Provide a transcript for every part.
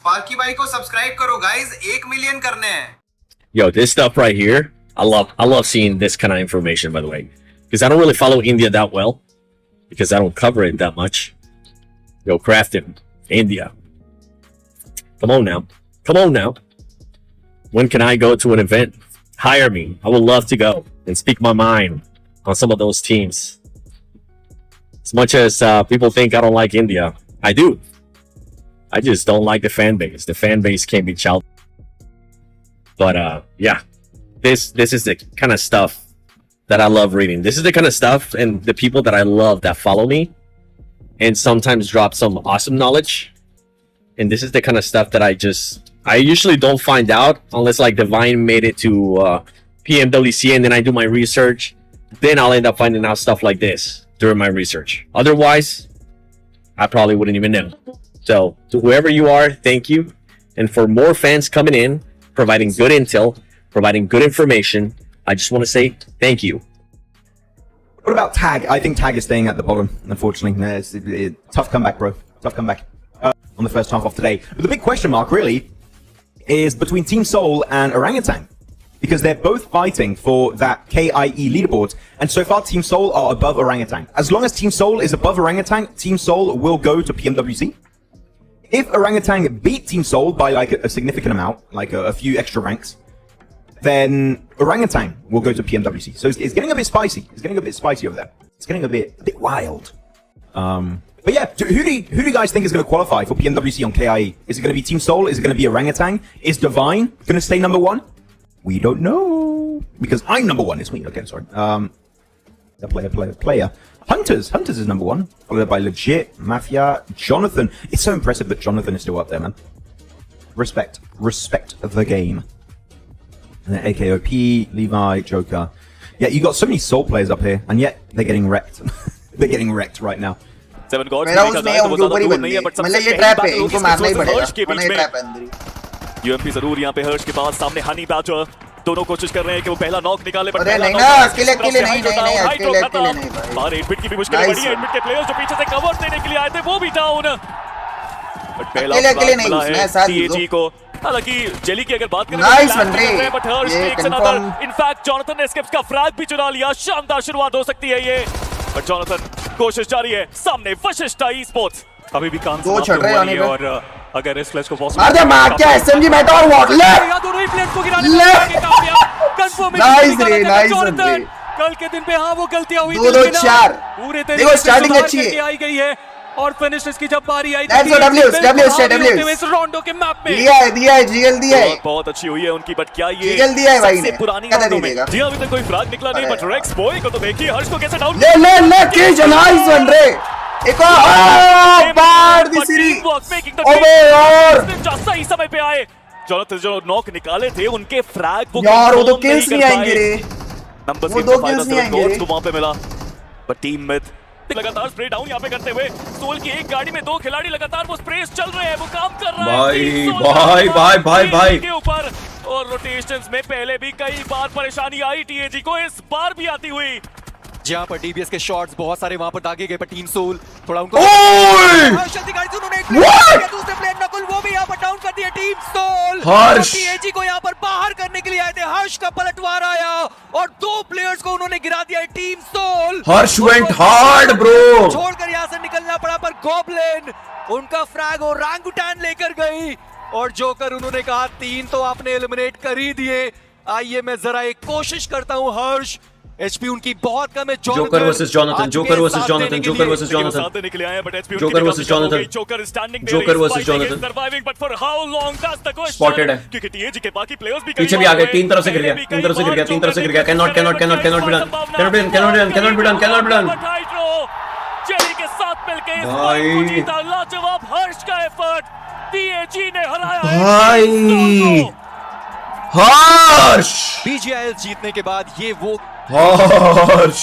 पार्की भाई को सब्सक्राइब करो गाइस, 1 मिलियन करने हैं. Yo, this stuff right here, I love seeing this kind of information, by the way, because I don't really follow India that well, because I don't cover it that much. Yo, Crafton, India. Come on now. When can I go to an event? Hire me. I would love to go and speak my mind on some of those teams. As much as people think I don't like India, I do. I just don't like the fan base. The fan base can be child. But yeah, this is the kind of stuff that I love reading. This is the kind of stuff and the people that I love that follow me and sometimes drop some awesome knowledge. And this is the kind of stuff that I usually don't find out unless like Divine made it to PMWC and then I do my research. Then I'll end up finding out stuff like this during my research. Otherwise, I probably wouldn't even know. So to whoever you are, thank you. And for more fans coming in, providing good intel, providing good information, I just want to say thank you. What about Tag? I think Tag is staying at the bottom, unfortunately. Tough comeback, bro. Tough comeback on the first half of today. But the big question mark, really, is between Team Soul and Orangutan. Because they're both fighting for that KIE leaderboard. And so far, Team Soul are above Orangutan. As long as Team Soul is above Orangutan, Team Soul will go to PMWC. If Orangutan beat Team Soul by like a significant amount, like a few extra ranks, then Orangutan will go to PMWC. So it's getting a bit spicy. It's getting a bit spicy over there. It's getting a bit wild. But yeah, who do you guys think is going to qualify for PMWC on KIE? Is it going to be Team Soul? Is it going to be Orangutan? Is Divine going to stay number 1? We don't know. Because I'm number 1. It's me. Okay, sorry. Player. Hunters is number 1. Followed by Legit, Mafia, Jonathan. It's so impressive that Jonathan is still up there, man. Respect of the game. And then AKOP, Levi, Joker. Yeah, you got so many Soul players up here, and yet they're getting wrecked. They're getting wrecked right now. मेरा उसमें उनके ऊपर ही बन गई मतलब ये trap है, इनको मारना ही पड़ेगा वरना ये ट्रैप है अंदर ही. यूएमपी जरूर यहाँ पे हर्ष के पास सामने हनी बैटर दोनों कोशिश कर रहे हैं कि वो पहला नॉक निकाले बट अरे नहीं ना अकेले नहीं बाहर 8 बिट की भी मुश्किल बड़ी है. 8 बिट के प्लेयर्स जो पीछे से कवर देने के लिए आए थे वो भी डाउन. बट पहला अकेले नहीं उसने साथ टीएजी को हालांकि जेली की अगर बात करें but Harsh takes another. In fact Jonathan ने स्किप्स का फ्रैग भी चुरा लिया. शानदार शुरुआत हो सकती है ये. बट जॉनथन कोशिश जारी है. सामने वशिष्ठा ई स्पोर्ट्स अभी भी काम दो चढ़ रहे हैं और अगर इस फ्लैश को मार दे मार क्या एसएमजी बैठा और वॉट ले दोनों ही प्लेयर्स को गिराने के कामयाब कंफर्मेशन नाइस कल के दिन पे हां वो गलतियां हुई 2-4 पूरे देखो स्टार्टिंग अच्छी है आई गई है और फिनिश इसकी जब बारी आई W इस रोंडो के मैप में दिया है जीएल दिया है बहुत अच्छी हुई है उनकी. बट क्या ये जीएल दिया है भाई ने पुरानी राउंडों में जी अभी तक कोई फ्रैग निकला नहीं. बट रेक्स बॉय को तो देखिए हर्ष को कैसे डाउन ले के नाइस वन रे एक और बार दी सीरी ओबे यार सही समय पे आए. जॉनथन जो नॉक निकाले थे उनके फ्रैग वो यार वो तो किल्स नहीं आएंगे रे नंबर वो 2 किल्स नहीं आएंगे को वहां पे मिला. बट टीम में लगातार स्प्रे डाउन यहाँ पे करते हुए सोल की एक गाड़ी में 2 खिलाड़ी लगातार वो स्प्रेस चल रहे हैं. वो काम कर रहा है भाई के ऊपर. और रोटेशंस में पहले भी कई बार परेशानी आई टीएजी को, इस बार भी आती हुई. जहां पर डीबीएस के शॉट्स बहुत सारे वहां पर दागे गए. पर टीम सोल थोड़ा उनको जल्दी गाड़ी से उन्होंने दूसरे प्लेयर नकुल वो भी यहां पर डाउन कर दिया. टीम सोल हर्ष टीएजी को यहां पर बाहर करने के लिए आए थे. हर्ष का पलटवार आया और 2 प्लेयर्स को उन्होंने गिरा दिया. टीम सोल हर्ष वेंट हार्ड ब्रो छोड़कर यहां से निकलना पड़ा. पर गॉब्लिन उनका फ्रैग और ओरांगुटान लेकर गई. और जोकर उन्होंने कहा 3 तो आपने एलिमिनेट कर ही दिए. आइए मैं जरा एक कोशिश करता हूं. हर्ष एचपी उनकी बहुत कम है. Joker versus Jonathan joker versus Jonathan joker versus Jonathan surviving but for how long that's the question. Spotted है क्योंकि टीएजी के बाकी प्लेयर्स भी पीछे भी आ गए. 3 तरफ से गिर गया can not be done. Jelly के साथ मिलकर इस फाइट को जीता. लाजवाब हर्ष का एफर्ट. टीएजी ने हराया भाई हर्ष बीजीआईएल जीतने के बाद ये वो हर्ष.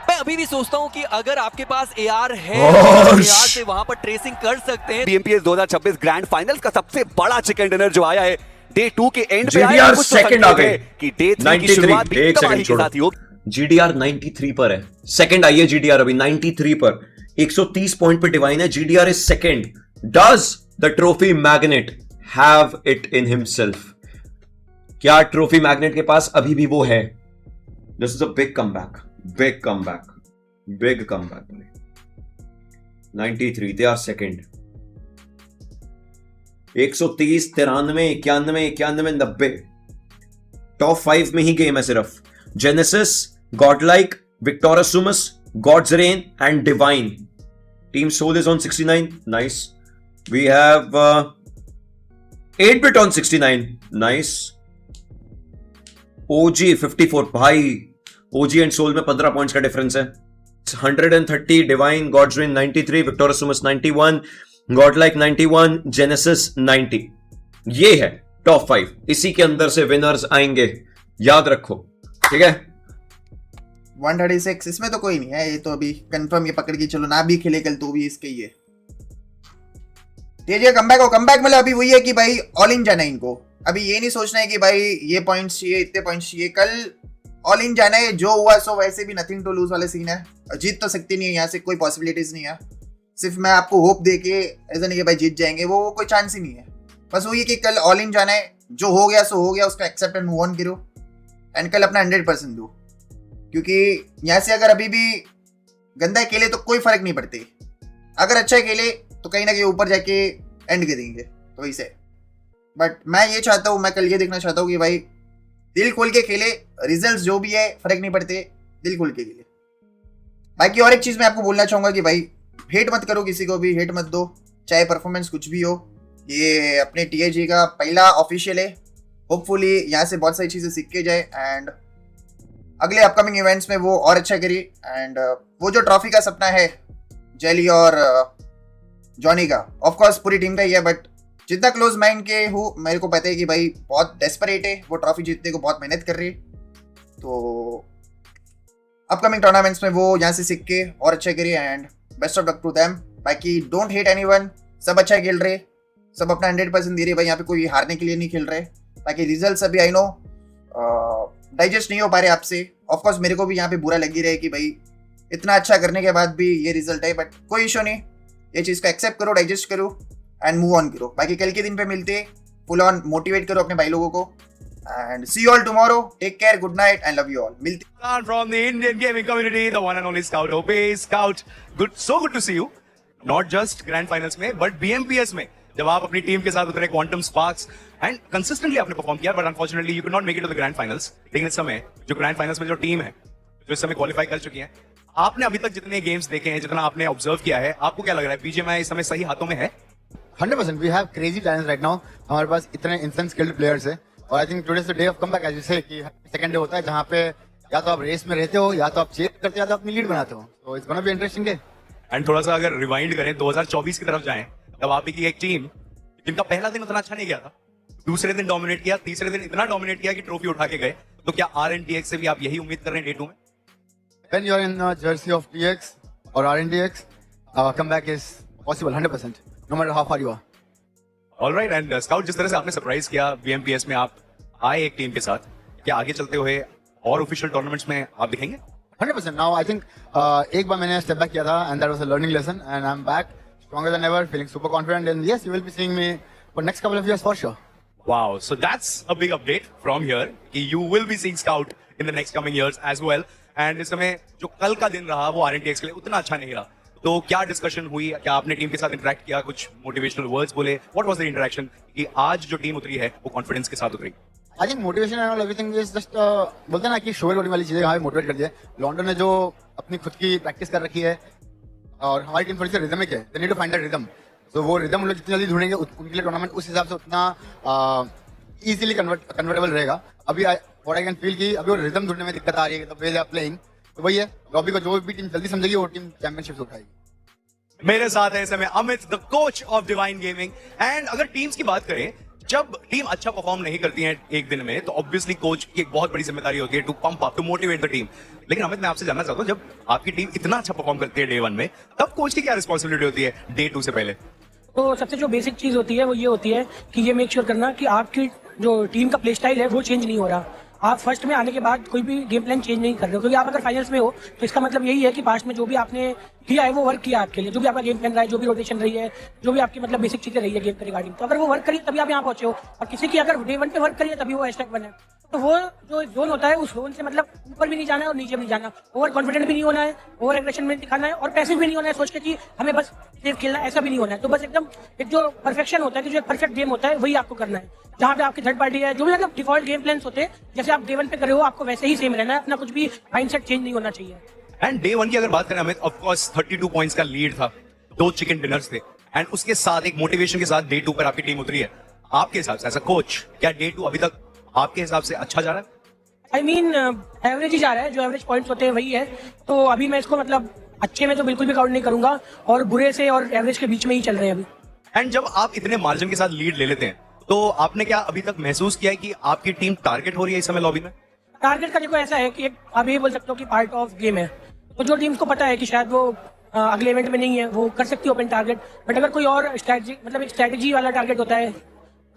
मैं अभी भी सोचता हूं कि अगर आपके पास एआर है एआर से वहां पर ट्रेसिंग कर सकते हैं. बीएमपीएस 2026 ग्रैंड फाइनल्स का सबसे बड़ा चिकन डिनर जो आया है डे 2 के एंड पे आया है. कुछ सेकंड आ गए कि डे 3 की शुरुआत भी एक सेकंड छोड़ो. जीडीआर 93 पर है. सेकंड आई है जीडीआर अभी 93 पर. 130 पॉइंट पे डिवाइन है. GDR is second. Does the trophy magnet have it in himself. क्या ट्रॉफी मैग्नेट के पास अभी भी वो है? This is a big comeback. Big comeback. Big comeback. 93, they are second. 130, 93, 91, 91, 90. Top 5 में ही गेम है सिर्फ. Genesis, Godlike, Victorous Sumus, God's Reign and Divine. Team Soul is on 69. Nice. We have 8-bit on 69. Nice. OG 54. भाई OG and Soul में 15 points का difference है. 130, Divine, God's Reign 93, Victorous Sumus 91, Godlike 91, Genesis 90. ये है top 5. इसी के अंदर से विनर्स आएंगे, याद रखो. ठीक है. 136 इसमें तो कोई नहीं है, ये तो अभी कंफर्म ये पकड़ के चलो, ना भी खेले कल तो भी इसके ही है. तेज कमबैक हो. कमबैक मतलब अभी वही है कि भाई ऑल इन जाना है इनको. अभी ये नहीं सोचना है कि भाई ये पॉइंट्स चाहिए, इतने पॉइंट्स चाहिए. कल ऑल इन जाना है. जो हुआ सो वैसे भी नथिंग टू लूज वाले सीन है. जीत तो सकती नहीं है, यहाँ से कोई पॉसिबिलिटीज नहीं है. सिर्फ मैं आपको होप दे के ऐसा नहीं कि भाई जीत जाएंगे, वो कोई चांस ही नहीं है. बस वो ये कि कल ऑल इन जाना है. जो हो गया सो हो गया, उसका एक्सेप्ट एंड मूव ऑन करो एंड कल अपना 100% दो. क्योंकि यहाँ से अगर अभी भी गंदा खेले तो कोई फर्क नहीं पड़ते. अगर अच्छा खेले तो कहीं ना कहीं ऊपर जाके एंड करेंगे. तो वैसे बट मैं ये चाहता हूँ, मैं कल ये देखना चाहता हूँ कि भाई दिल खोल के खेले. रिजल्ट्स जो भी है फर्क नहीं पड़ते, दिल खोल के खेले. बाकी और एक चीज मैं आपको बोलना चाहूंगा कि भाई हेट मत करो, किसी को भी हेट मत दो, चाहे परफॉर्मेंस कुछ भी हो. ये अपने TIG का पहला ऑफिशियल है. होपफुली यहाँ से बहुत सारी चीजें सीख के जाए एंड अगले अपकमिंग इवेंट्स में वो और अच्छा करिए. एंड वो जो ट्रॉफी का सपना है जेली और जॉनी का, ऑफ कोर्स पूरी टीम का ही है, बट जितना क्लोज माइंड के हूँ मेरे को पता है कि भाई बहुत डेस्परेट है, वो ट्रॉफी जीतने को बहुत मेहनत कर रही है. तो अपकमिंग टूर्नामेंट्स में वो यहाँ से सीख के और अच्छा करिए and best of luck to them. बाकी डोंट हेट एनीवन, सब अच्छा खेल रहे, सब अपना 100% दे रहे भाई. यहाँ पे कोई हारने के लिए नहीं खेल रहे. बाकी रिजल्ट्स अभी आई नो डाइजेस्ट नहीं हो पा रहे आपसे. ऑफकोर्स मेरे को भी यहाँ पे बुरा लग ही रहा है कि भाई इतना अच्छा करने के बाद भी ये रिजल्ट है, बट कोई इशू नहीं. ये चीज़ को एक्सेप्ट करो, डाइजेस्ट करो एंड मूव ऑन करो. बाकी कल के दिन पे मिलते, फुल ऑन मोटिवेट करो अपने भाई लोगों को and see you all tomorrow. Take care, good night and love you all. मिलते From the Indian gaming community, the one and only Scout OP. Scout, so good to see you. Not just grand finals में, but BMPS में जब आप अपनी team के साथ उतरे Quantum Sparks and consistently आपने परफॉर्म किया, but unfortunately you could not make it to the grand finals. लेकिन इस समय जो ग्रैंड फाइनल्स में जो टीम है जो इस समय क्वालिफाई कर चुकी है, आपने अभी तक जितने गेम्स देखे हैं, जितना आपने ऑब्जर्व किया है, आपको क्या लग रहा है BGMI इस समय सही हाथों में है? 100%. We have crazy talents right now. हमारे पास इतने इंस्टेंट स्किल्ड प्लेयर्स है और I think today is the day of comeback. As you say कि सेकंड डे होता है जहां पे या तो आप रेस में रहते हो, या तो आप चेस करते हो, या तो अपनी लीड बनाते हो. तो it's gonna be interesting day. And थोड़ा सा अगर रिवाइंड करें 2024 की तरफ जाएं, तब आप की एक टीम जिनका पहला दिन उतना अच्छा नहीं गया था, दूसरे दिन डोमिनेट किया, तीसरे दिन इतना डोमिनेट किया कि ट्रॉफी उठा के गए. तो क्या RNTX से भी आप यही उम्मीद कर रहे हैं डे 2 में? When you are in jersey of TX or RNTX, comeback is possible 100%, no matter how far you are. All right, and Scout, जिस तरह से आपने सरप्राइज किया BMPS में, आप आए एक टीम के साथ, क्या आगे चलते हुए और ऑफिशियल टूर्नामेंट्स में आप दिखेंगे? 100%. Now I think एक बार मैंने स्टेप बैक किया था and that was a learning lesson and I'm back stronger than ever, feeling super confident and yes, you will be seeing me for next couple of years for sure. Wow, so that's a big update from here कि you will be seeing Scout in the next coming years as well. And इस समय जो कल का दिन रहा वो RNTX के लिए उतना अच्छा नहीं रहा. तो क्या डिस्कशन हुई, क्या आपने टीम के साथ इंटरेक्ट किया, कुछ मोटिवेशनल वर्ड्स बोले? व्हाट वाज द इंटरेक्शन कि आज जो टीम उतरी है वो कॉन्फिडेंस के साथ उतरी? I think motivation and all everything is just बोलते हैं ना कि शोर वाली चीजें हमें मोटिवेट कर दिया. लॉन्डन ने जो अपनी खुद की प्रैक्टिस कर रखी है और हमारी टीम थोड़ी सी रिदमिक है. They need to find that rhythm. तो वो रिदम उन लोग जितनी जल्दी ढूंढेंगे उनके लिए टूर्नामेंट उस हिसाब से उतना इजीली कन्वर्टेबल रहेगा. अभी व्हाट आई कैन फील कि अभी वो रिदम ढूंढने में दिक्कत आ रही है. तो वे दे आर प्लेइंग, तो वही है, लॉबी को जो भी टीम जल्दी समझेगी वो टीम चैंपियनशिप उठाएगी. मेरे साथ है इस समय Amit, the coach of divine gaming. And अगर टीम्स की बात करें, जब टीम अच्छा परफॉर्म नहीं करती है एक दिन में, तो ऑब्वियसली कोच की एक बहुत बड़ी जिम्मेदारी होती है to pump up, to motivate the team. लेकिन अमित, मैं आपसे जानना चाहता हूँ, जब आपकी टीम इतना अच्छा परफॉर्म करती है डे 1 में, तब कोच की क्या रिस्पॉन्सिबिलिटी होती है डे 2 से पहले? तो सबसे जो बेसिक चीज़ होती है वो ये होती है कि ये मेक श्योर करना कि आपकी जो टीम का प्ले स्टाइल है वो चेंज नहीं हो रहा. आप फर्स्ट में आने के बाद कोई भी गेम प्लान चेंज नहीं कर रहे हो, क्योंकि आप अगर फाइनल्स में हो तो इसका मतलब यही है कि पास्ट में जो भी आपने किया है वो वर्क किया आपके लिए, जो भी आपका गेम प्लान रहा है, जो भी रोटेशन रही है, जो भी आपकी मतलब बेसिक चीजें रही है गेम के रिगार्डिंग, तो अगर वो वर्क करिए तभी आप यहाँ पहुंचे हो। और किसी की अगर डे 1 पे वर्क करिए तभी वो #1 है। तो वो जो जोन होता है उस जोन से मतलब ऊपर भी नहीं जाना है और नीचे भी नहीं जाना, ओवर कॉन्फिडेंट भी नहीं होना है, ओवर एग्रेशन में दिखाना है और पैसिव भी नहीं होना है सोच के कि हमें बस सेफ खेलना है, ऐसा भी नहीं होना है। तो बस एकदम एक जो परफेक्शन होता है कि जो एक परफेक्ट गेम होता है वही आपको करना है, जहाँ पे आपकी थर्ड पार्टी है, जो भी मतलब डिफॉल्ट गेम प्लान्स होते हैं जैसे आप डे 1 पे कर रहे हो आपको वैसे ही सेम रहना है, अपना कुछ भी माइंडसेट चेंज नहीं होना चाहिए। एंड डे 1 की अगर बात करें हमें ऑफ कोर्स 32 पॉइंट्स का लीड था, 2 चिकन डिनर्स थे एंड उसके साथ एक मोटिवेशन के साथ डे 2 पर आपकी टीम उतरी है। आपके हिसाब से एज अ कोच क्या डे 2 अभी तक आपके हिसाब से अच्छा जा रहा है? आई मीन एवरेज ही जा रहा है, जो एवरेज पॉइंट्स होते हैं वही है। तो अभी मैं इसको मतलब अच्छे में तो बिल्कुल भी काउंट नहीं करूंगा और बुरे से और एवरेज के बीच में ही चल रहे हैं अभी। एंड जब आप इतने मार्जिन के साथ लीड ले लेते हैं तो आपने क्या अभी तक महसूस किया है कि आपकी टीम टारगेट हो रही है इस समय लॉबी में? टारगेट का देखो ऐसा है कि एक आप ये बोल सकते हो कि पार्ट ऑफ गेम है, तो जो टीम्स को पता है कि शायद वो अगले इवेंट में नहीं है वो कर सकती है ओपन टारगेट, बट अगर कोई और स्ट्रैटेजी मतलब एक स्ट्रैटेजी वाला टारगेट होता है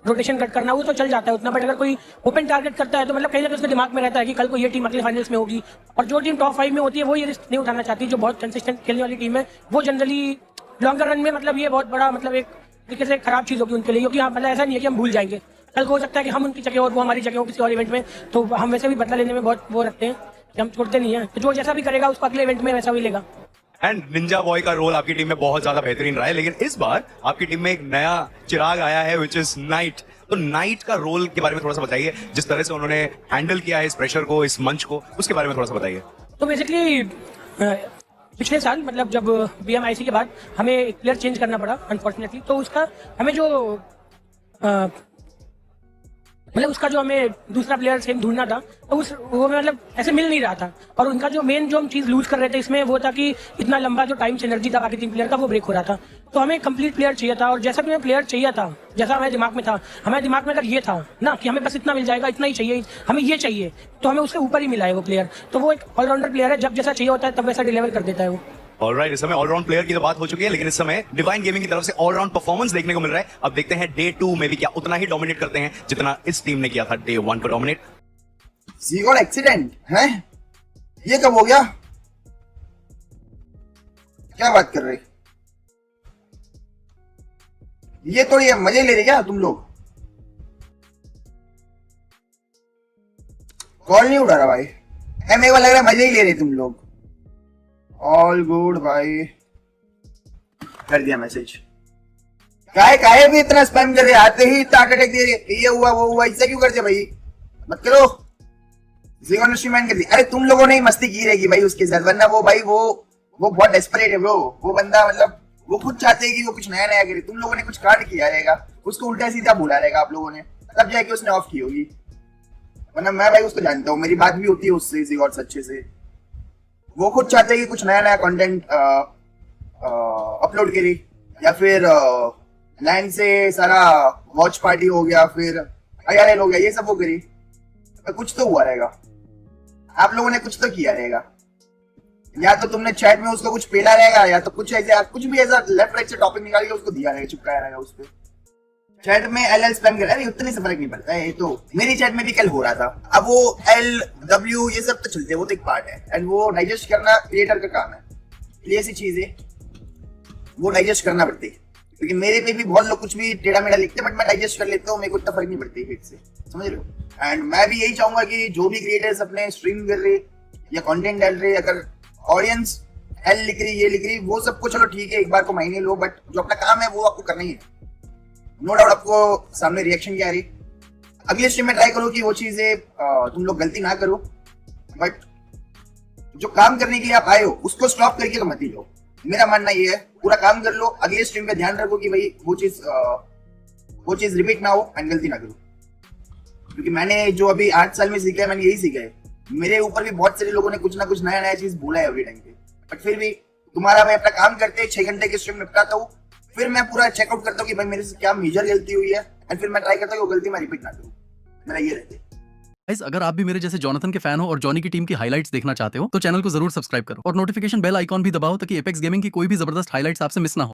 रोटेशन कट करना वो तो चल जाता है उतना, बट अगर कोई ओपन टारगेट करता है तो मतलब कहीं ना कहीं उसके दिमाग में रहता है कि कल को ये टीम अगले फाइनल्स में होगी, और जो टीम टॉप 5 में होती है वो ये रिस्क नहीं उठाना चाहती, जो बहुत कंसिस्टेंट खेलने वाली टीम है वो जनरली लॉन्गर रन में मतलब ये बहुत बड़ा मतलब एक तरीके से खराब चीज़ होगी उनके लिए, क्योंकि मतलब ऐसा नहीं है कि हम भूल जाएंगे, कल को हो सकता है कि हम उनकी जगह और वो हमारी जगह हो किसी और इवेंट में, तो हम वैसे भी बदला लेने में बहुत वो रखते हैं कि हम छोड़ते नहीं है, तो जो जैसा भी करेगा उसको अगले इवेंट में वैसा भी लेगा। एंड निंजा बॉय का रोल आपकी टीम में बहुत ज्यादा बेहतरीन रहा है, लेकिन इस बार आपकी टीम में एक नया चिराग आया है विच इज नाइट। तो नाइट का रोल के बारे में थोड़ा सा बताइए, जिस तरह से उन्होंने हैंडल किया है इस प्रेशर को, इस मंच को, उसके बारे में थोड़ा सा बताइए। तो बेसिकली पिछले साल मतलब जब BMIC के बाद हमें एक प्लेयर चेंज करना पड़ा अनफॉर्चुनेटली, तो उसका हमें जो मतलब उसका जो हमें दूसरा प्लेयर सेम ढूंढना था तो वो मतलब ऐसे मिल नहीं रहा था, और उनका जो मेन जो हम चीज़ लूज कर रहे थे इसमें वो था कि इतना लंबा जो टाइम सिनर्जी था बाकी 3 प्लेयर का वो ब्रेक हो रहा था, तो हमें कंप्लीट प्लेयर चाहिए था, और जैसा भी हमें प्लेयर चाहिए था जैसा हमारे दिमाग में था, हमारे दिमाग में अगर ये था ना कि हमें बस इतना मिल जाएगा, इतना ही चाहिए, हमें ये चाहिए, तो हमें उसके ऊपर ही मिला है वो प्लेयर, तो वो एक ऑलराउंडर प्लेयर है, जब जैसा चाहिए होता है तब वैसा डिलीवर कर देता है वो। ऑलराइट, इस समय ऑलराउंड प्लेयर की तो बात हो चुकी है, लेकिन इस समय डिवाइन गेमिंग की तरफ से ऑलराउंड परफॉर्मेंस देखने को मिल रहा है। अब देखते हैं डे 2 में भी क्या उतना ही डोमिनेट करते हैं जितना इस टीम ने किया था डे 1 पर डोमिनेट। जीगोड एक्सीडेंट है, ये कब हो गया? क्या बात कर रहे, ये तो ये मजे ले रहे क्या तुम लोग? कॉल नहीं उठा रहा भाई, मेरे को लग रहा है मजे ही ले रहे तुम लोग। ऑल गुड भाई, कर दिया मैसेज। काहे भी इतना स्पैम कर रहे, आते ही इतना अटैक दे रहे, ये हुआ वो हुआ, इससे क्यों करते भाई? मत करो, जीगो ने स्ट्रीम कर दी। अरे तुम लोगों ने ही मस्ती की रहेगी भाई उसके साथ, वरना वो भाई वो बहुत डेस्परेट है ब्रो, वो बंदा मतलब वो खुद चाहते हैं कि वो कुछ नया नया करे, तुम लोगों ने कुछ काट किया रहेगा, उसको उल्टा सीधा बोला रहेगा आप लोगों ने, तब जाके उसने ऑफ की होगी, वरना मैं भाई उसको जानता हूँ, मेरी बात भी होती है उससे जीगो से अच्छे से। वो खुद चाहते हैं कि कुछ नया नया कंटेंट अपलोड करे, या फिर लैंड से सारा वॉच पार्टी हो गया, फिर IRL हो गया, ये सब वो करे, तो कुछ तो हुआ रहेगा, आप लोगों ने कुछ तो किया रहेगा, या तो तुमने चैट में उसको कुछ पेला रहेगा, या तो कुछ ऐसे कुछ भी ऐसा लेफ्ट राइट से टॉपिक निकाल के उसको दिया रहेगा, चिपकाया रहेगा उस पर। चैट में LL स्पैम कर, अरे उतने से फर्क नहीं पड़ता है, ये तो मेरी चैट में भी कल हो रहा था। अब वो LW ये सब तो चलते हैं, वो तो एक पार्ट है, एंड वो डाइजेस्ट करना क्रिएटर का काम है, ये ऐसी चीज है वो डाइजेस्ट करना पड़ती है, क्योंकि मेरे पे भी बहुत लोग कुछ भी टेढ़ा मेढ़ा लिखते हैं, बट मैं डाइजेस्ट कर लेता हूँ, मेरे को इतना फर्क नहीं पड़ती है से, समझ रहे हो? एंड मैं भी यही चाहूंगा कि जो भी क्रिएटर्स अपने स्ट्रीम कर रहे या कंटेंट डाल रहे, अगर ऑडियंस L लिख रही ये लिख रही, वो सबको चलो ठीक है, एक बार को मायने लो, बट जो अपना काम है वो आपको करना ही है। नो डाउट आपको सामने रिएक्शन क्या आ रही, अगले स्ट्रीम में ट्राई करो कि वो चीजें तुम लोग गलती ना करो, बट जो काम करने के लिए आप आए हो उसको स्टॉप करके तो मत ही लो, मेरा मानना ये है, पूरा काम कर लो, अगले स्ट्रीम में ध्यान रखो कि भाई वो चीज रिपीट ना हो एंड गलती ना करो, क्योंकि मैंने जो अभी 8 साल में सीखा है, मैंने यही सीखा है, मेरे ऊपर भी बहुत सारे लोगों ने कुछ ना कुछ नया नया चीज बोला है अभी टाइम पे, बट फिर भी तुम्हारा मैं अपना काम करते 6 घंटे की स्ट्रीम निपटाता हूँ, फिर मैं पूरा चेकआउट करता हूँ कि भाई मेरे से क्या मेजर गलती हुई है, एंड फिर मैं ट्राई करता हूँ कि वो गलती मैं रिपीट ना करूँ, मेरा ये रहता है। गाइस, अगर आप भी मेरे जैसे जॉनथन के फैन हो और जॉनी की टीम की हाइलाइट्स देखना चाहते हो तो चैनल को जरूर सब्सक्राइब करो और नोटिफिकेशन बेल आइकॉन भी दबाओ ताकि एपेक्स गेमिंग की कोई भी जबरदस्त हाइलाइट्स आपसे मिस ना हो।